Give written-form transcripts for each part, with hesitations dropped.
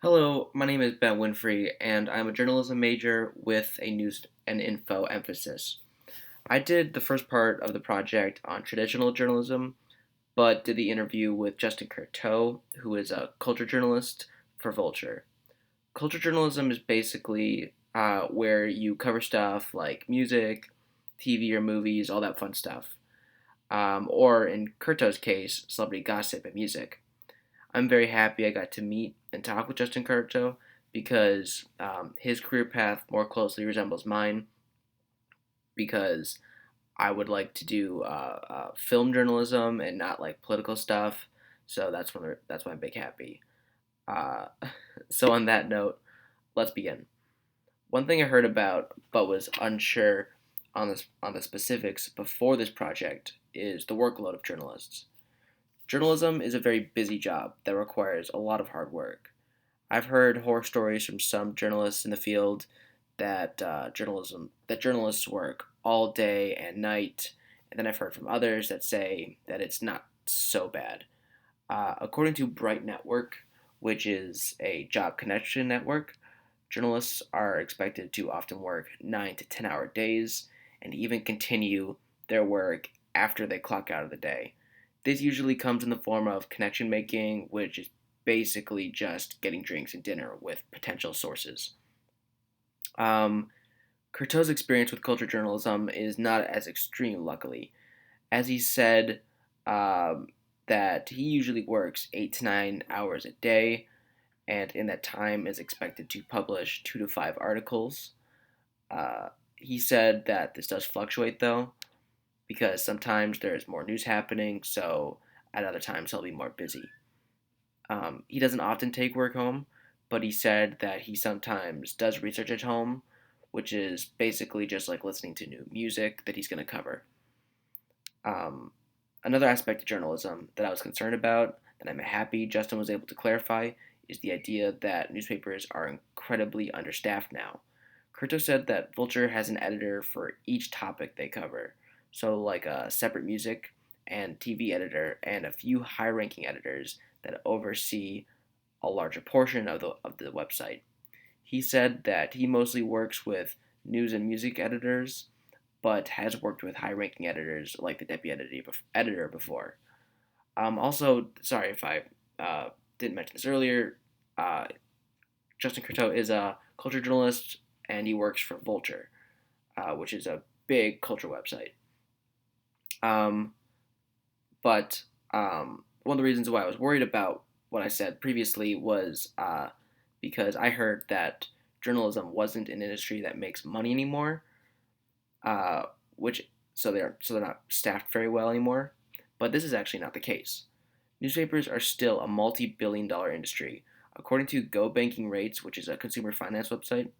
Hello, my name is Ben Winfrey, and I'm a journalism major with a news and info emphasis. I did the first part of the project on traditional journalism, but did the interview with Justin Curto, who is a culture journalist for Vulture. Culture journalism is basically where you cover stuff like music, TV or movies, all that fun stuff. Or in Curto's case, celebrity gossip and music. I'm very happy I got to meet and talk with Justin Curto because his career path more closely resembles mine because I would like to do film journalism and not like political stuff. So that's why I'm big happy. Uh, so on that note, let's begin. One thing I heard about but was unsure on the specifics before this project is the workload of journalists. Journalism is a very busy job that requires a lot of hard work. I've heard horror stories from some journalists in the field that journalists work all day and night, and then I've heard from others that say that it's not so bad. According to Bright Network, which is a job connection network, journalists are expected to often work 9 to 10 hour days and even continue their work after they clock out of the day. This usually comes in the form of connection making, which is basically just getting drinks and dinner with potential sources. Um, Curto's experience with culture journalism is not as extreme, luckily, as he said that he usually works 8 to 9 hours a day, and in that time is expected to publish 2 to 5 articles. He said that this does fluctuate though, because sometimes there's more news happening, so at other times he'll be more busy. He doesn't often take work home, but he said that he sometimes does research at home, which is basically just like listening to new music that he's going to cover. Um, Another aspect of journalism that I was concerned about, that I'm happy Justin was able to clarify, is the idea that newspapers are incredibly understaffed now. Curto said that Vulture has an editor for each topic they cover, so like a separate music and TV editor and a few high-ranking editors that oversee a larger portion of the website. He said that he mostly works with news and music editors, but has worked with high ranking editors like the deputy editor before. Also, sorry if I didn't mention this earlier, uh, Justin Curto is a culture journalist and he works for Vulture, which is a big culture website. Um, but one of the reasons why I was worried about what I said previously was because I heard that journalism wasn't an industry that makes money anymore, uh, which so they're not staffed very well anymore. But this is actually not the case. Newspapers are still a multi-billion-dollar industry. According to Go Banking Rates, which is a consumer finance website,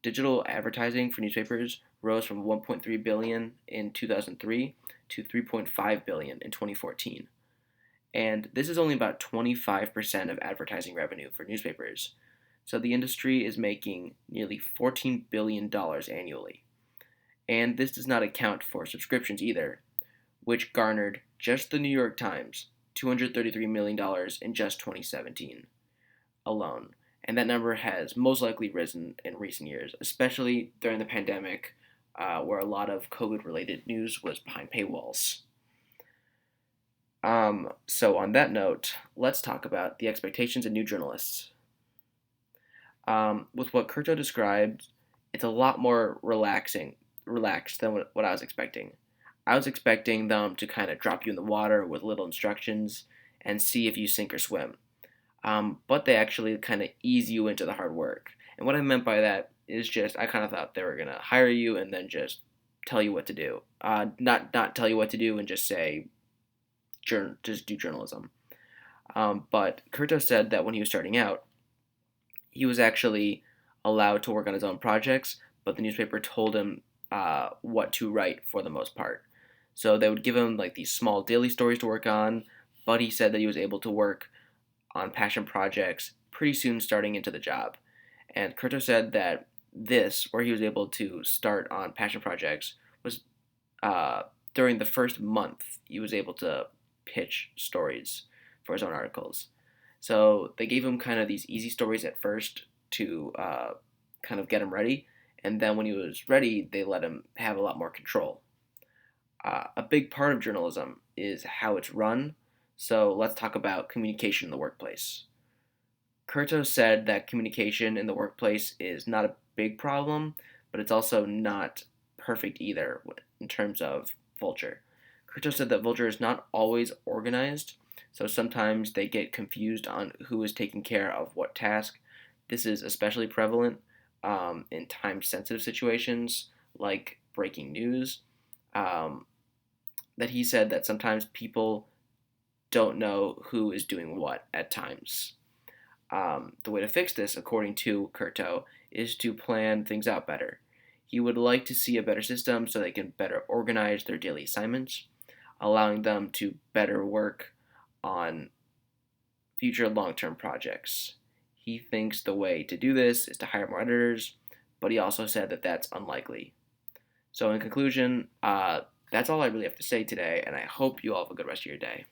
digital advertising for newspapers rose from 1.3 billion in 2003 to 3.5 billion in 2014. And this is only about 25% of advertising revenue for newspapers. So the industry is making nearly $14 billion annually. And this does not account for subscriptions either, which garnered just the New York Times $233 million in just 2017 alone. And that number has most likely risen in recent years, especially during the pandemic, where a lot of COVID related news was behind paywalls. So, on that note, let's talk about the expectations of new journalists. With what Curto described, it's a lot more relaxed than what I was expecting. I was expecting them to kind of drop you in the water with little instructions and see if you sink or swim. But they actually kind of ease you into the hard work. And what I meant by that is just I kind of thought they were gonna hire you and then just tell you what to do. Not tell you what to do and just say just do journalism. But Curto said that when he was starting out, he was actually allowed to work on his own projects, but the newspaper told him what to write for the most part. So they would give him like these small daily stories to work on, but he said that he was able to work on passion projects pretty soon starting into the job. And Curto said that this, where he was able to start on passion projects, was uh, during the first month he was able to pitch stories for his own articles. So they gave him kind of these easy stories at first to kind of get him ready, and then when he was ready, they let him have a lot more control. A big part of journalism is how it's run. So let's talk about communication in the workplace. Curto said that communication in the workplace is not a big problem, but it's also not perfect either in terms of Vulture. Curto said that Vulture is not always organized, so sometimes they get confused on who is taking care of what task. This is especially prevalent in time sensitive situations like breaking news. Um, that he said that sometimes people don't know who is doing what at times. The way to fix this, according to Curto, is to plan things out better. He would like to see a better system so they can better organize their daily assignments, allowing them to better work on future long term projects. He thinks the way to do this is to hire more editors, but he also said that that's unlikely. So, in conclusion, that's all I really have to say today, and I hope you all have a good rest of your day.